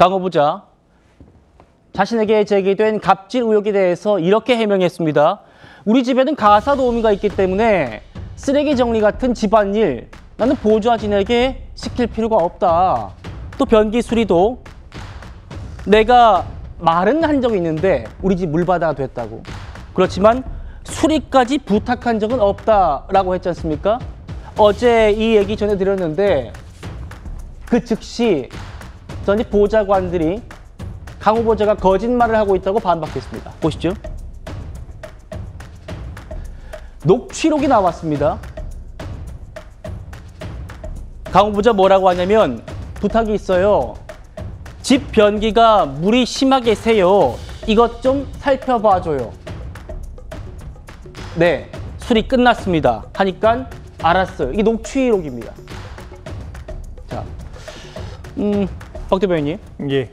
강호 부자 자신에게 제기된 갑질 의혹에 대해서 이렇게 해명했습니다. 우리 집에는 가사 도우미가 있기 때문에 쓰레기 정리 같은 집안일 나는 보좌진에게 시킬 필요가 없다. 또 변기 수리도 내가 말은 한 적이 있는데 우리 집 물바다가 됐다고. 그렇지만 수리까지 부탁한 적은 없다라고 했지 않습니까? 어제 이 얘기 전해드렸는데 그 즉시 전직 보좌관들이 강호 보좌가 거짓말을 하고 있다고 반박했습니다. 보시죠. 녹취록이 나왔습니다. 강호 보좌 뭐라고 하냐면 부탁이 있어요. 집 변기가 물이 심하게 새요. 이것 좀 살펴봐줘요. 네, 수리 끝났습니다. 하니까 알았어요. 이게 녹취록입니다. 자, 박 대변인님. 예.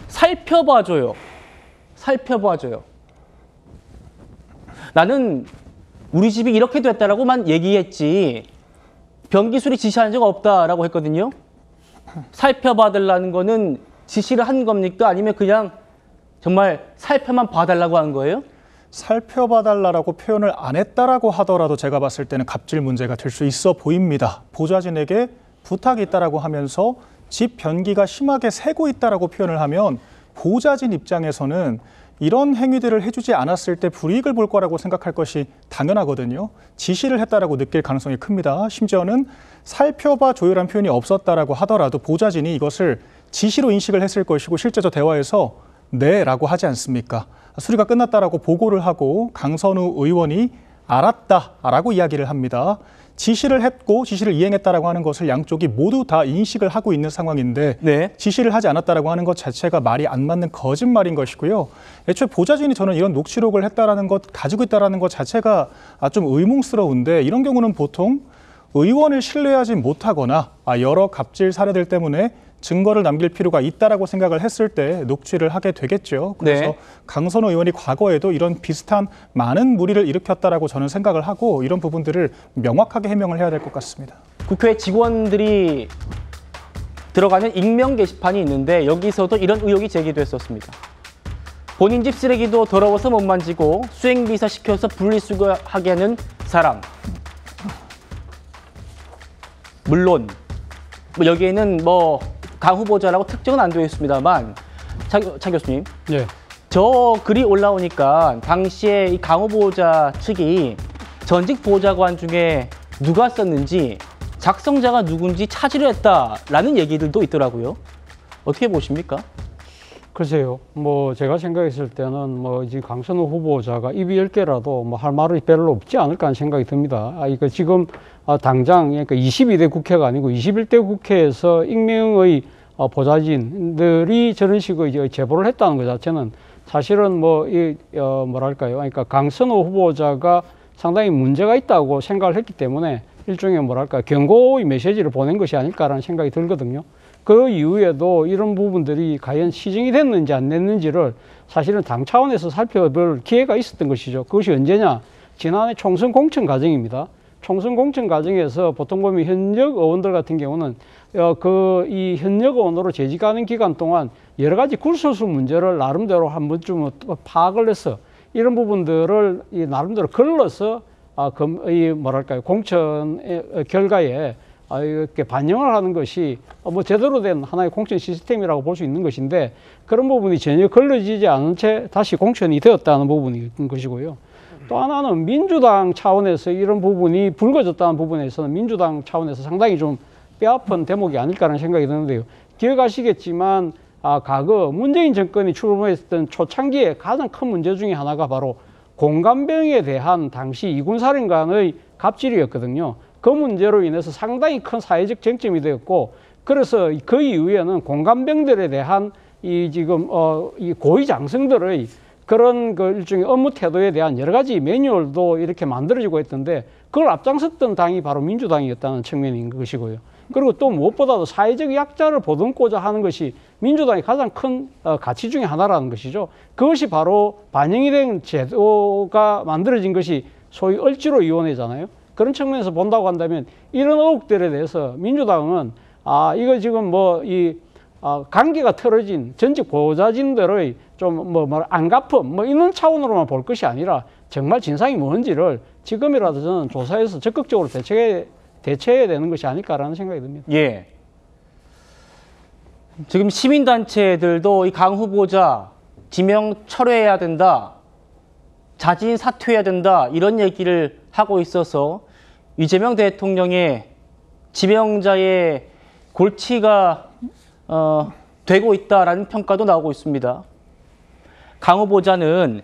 살펴봐줘요. 살펴봐줘요. 나는 우리 집이 이렇게 됐다라고만 얘기했지 변기 수리 지시한 적 없다라고 했거든요. 살펴봐달라는 거는 지시를 한 겁니까? 아니면 그냥 정말 살펴만 봐달라고 한 거예요? 살펴봐달라고 표현을 안 했다라고 하더라도 제가 봤을 때는 갑질 문제가 될 수 있어 보입니다. 보좌진에게 부탁이 있다라고 하면서 집 변기가 심하게 새고 있다라고 표현을 하면 보좌진 입장에서는 이런 행위들을 해주지 않았을 때 불이익을 볼 거라고 생각할 것이 당연하거든요. 지시를 했다라고 느낄 가능성이 큽니다. 심지어는 살펴봐 조율한 표현이 없었다라고 하더라도 보좌진이 이것을 지시로 인식을 했을 것이고 실제적 대화에서 네라고 하지 않습니까? 수리가 끝났다라고 보고를 하고 강선우 의원이 알았다라고 이야기를 합니다. 지시를 했고 지시를 이행했다라고 하는 것을 양쪽이 모두 다 인식을 하고 있는 상황인데 네. 지시를 하지 않았다라고 하는 것 자체가 말이 안 맞는 거짓말인 것이고요. 애초에 보좌진이 저는 이런 녹취록을 했다라는 것, 가지고 있다라는 것 자체가 좀 의문스러운데 이런 경우는 보통 의원을 신뢰하지 못하거나 여러 갑질 사례들 때문에 증거를 남길 필요가 있다라고 생각을 했을 때 녹취를 하게 되겠죠. 그래서 네. 강선우 의원이 과거에도 이런 비슷한 많은 무리를 일으켰다라고 저는 생각을 하고 이런 부분들을 명확하게 해명을 해야 될 것 같습니다. 국회 직원들이 들어가는 익명 게시판이 있는데 여기서도 이런 의혹이 제기됐었습니다. 본인 집 쓰레기도 더러워서 못 만지고 수행비서 시켜서 분리수거하게 하는 사람. 물론 여기에는 강 후보자라고 특정은 안 되어 있습니다만 차 교수님, 네. 저 글이 올라오니까 당시에 이 강 후보자 측이 전직 보좌관 중에 누가 썼는지 작성자가 누군지 찾으려 했다라는 얘기들도 있더라고요. 어떻게 보십니까? 글쎄요. 제가 생각했을 때는 이제 강선우 후보자가 입이 10개라도 할 말이 별로 없지 않을까 하는 생각이 듭니다. 이거 지금 당장 그러니까 22대 국회가 아니고 21대 국회에서 익명의 보좌진들이 저런 식의 이제 제보를 했다는 것 자체는 사실은 뭐랄까요. 그러니까 강선우 후보자가 상당히 문제가 있다고 생각을 했기 때문에 일종의 뭐랄까 경고의 메시지를 보낸 것이 아닐까라는 생각이 들거든요. 그 이후에도 이런 부분들이 과연 시정이 됐는지 안 됐는지를 사실은 당 차원에서 살펴볼 기회가 있었던 것이죠. 그것이 언제냐? 지난해 총선 공천 과정입니다. 총선 공천 과정에서 보통 보면 현역 의원들 같은 경우는 이 현역 의원으로 재직하는 기간 동안 여러 가지 굴소수 문제를 나름대로 한 번쯤 파악을 해서 이런 부분들을 나름대로 걸러서 뭐랄까요 공천 결과에 이렇게 반영을 하는 것이 제대로 된 하나의 공천 시스템이라고 볼 수 있는 것인데 그런 부분이 전혀 걸러지지 않은 채 다시 공천이 되었다는 부분인 것이고요. 또 하나는 민주당 차원에서 이런 부분이 불거졌다는 부분에서는 민주당 차원에서 상당히 좀 뼈아픈 대목이 아닐까라는 생각이 드는데요. 기억하시겠지만 과거 문재인 정권이 출범했던 초창기에 가장 큰 문제 중에 하나가 바로 공감병에 대한 당시 이군사령관의 갑질이었거든요. 그 문제로 인해서 상당히 큰 사회적 쟁점이 되었고 그래서 그 이후에는 공감병들에 대한 이 고위 장성들의 그런 일종의 업무 태도에 대한 여러 가지 매뉴얼도 이렇게 만들어지고 했던데 그걸 앞장섰던 당이 바로 민주당이었다는 측면인 것이고요. 그리고 또 무엇보다도 사회적 약자를 보듬고자 하는 것이 민주당의 가장 큰 가치 중에 하나라는 것이죠. 그것이 바로 반영이 된 제도가 만들어진 것이 소위 을지로위원회잖아요. 그런 측면에서 본다고 한다면 이런 의혹들에 대해서 민주당은 이거 지금 관계가 틀어진 전직 보좌진들의 좀 안갚음 이런 차원으로만 볼 것이 아니라 정말 진상이 뭔지를 지금이라도 저는 조사해서 적극적으로 대처해야 되는 것이 아닐까라는 생각이 듭니다. 예. 지금 시민단체들도 이 강 후보자 지명 철회해야 된다, 자진 사퇴해야 된다 이런 얘기를 하고 있어서 이재명 대통령의 지명자의 골치가 되고 있다라는 평가도 나오고 있습니다. 강 후보자는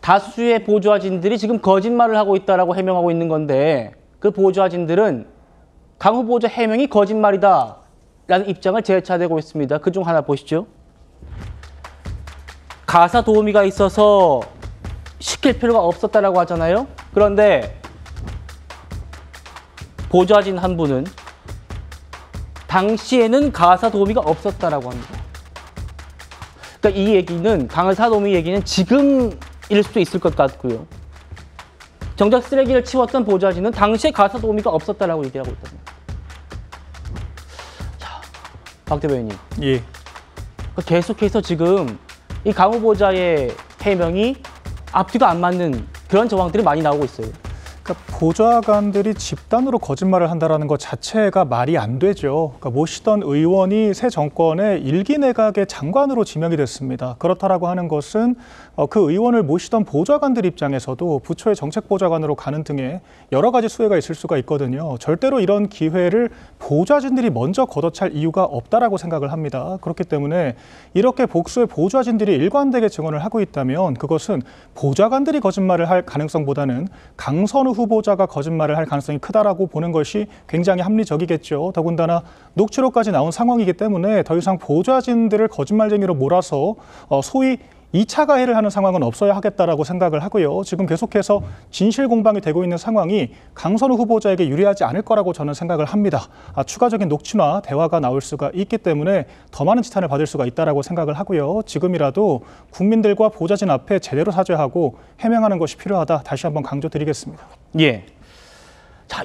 다수의 보좌진들이 지금 거짓말을 하고 있다라고 해명하고 있는 건데 그 보좌진들은 강 후보자 해명이 거짓말이다라는 입장을 재차되고 있습니다. 그중 하나 보시죠. 가사 도우미가 있어서 시킬 필요가 없었다라고 하잖아요. 그런데 보좌진 한 분은 당시에는 가사 도우미가 없었다라고 합니다. 그러니까 이 얘기는 가사 도우미 얘기는 지금일 수도 있을 것 같고요. 정작 쓰레기를 치웠던 보좌진은 당시에 가사 도우미가 없었다라고 얘기하고 있답니다. 자, 박 대변인님. 예. 계속해서 지금 이 강 후보자의 해명이 앞뒤가 안 맞는 그런 정황들이 많이 나오고 있어요. 그러니까 보좌관들이 집단으로 거짓말을 한다는 것 자체가 말이 안 되죠. 그러니까 모시던 의원이 새 정권의 일기 내각의 장관으로 지명이 됐습니다. 그렇다라고 하는 것은 그 의원을 모시던 보좌관들 입장에서도 부처의 정책보좌관으로 가는 등의 여러 가지 수혜가 있을 수가 있거든요. 절대로 이런 기회를 보좌진들이 먼저 걷어찰 이유가 없다라고 생각을 합니다. 그렇기 때문에 이렇게 복수의 보좌진들이 일관되게 증언을 하고 있다면 그것은 보좌관들이 거짓말을 할 가능성보다는 강선우 후보자가 거짓말을 할 가능성이 크다라고 보는 것이 굉장히 합리적이겠죠. 더군다나 녹취록까지 나온 상황이기 때문에 더 이상 보좌진들을 거짓말쟁이로 몰아서 소위 2차 가해를 하는 상황은 없어야 하겠다라고 생각을 하고요. 지금 계속해서 진실 공방이 되고 있는 상황이 강선우 후보자에게 유리하지 않을 거라고 저는 생각을 합니다. 추가적인 녹취나 대화가 나올 수가 있기 때문에 더 많은 지탄을 받을 수가 있다라고 생각을 하고요. 지금이라도 국민들과 보좌진 앞에 제대로 사죄하고 해명하는 것이 필요하다. 다시 한번 강조드리겠습니다. 예. 자,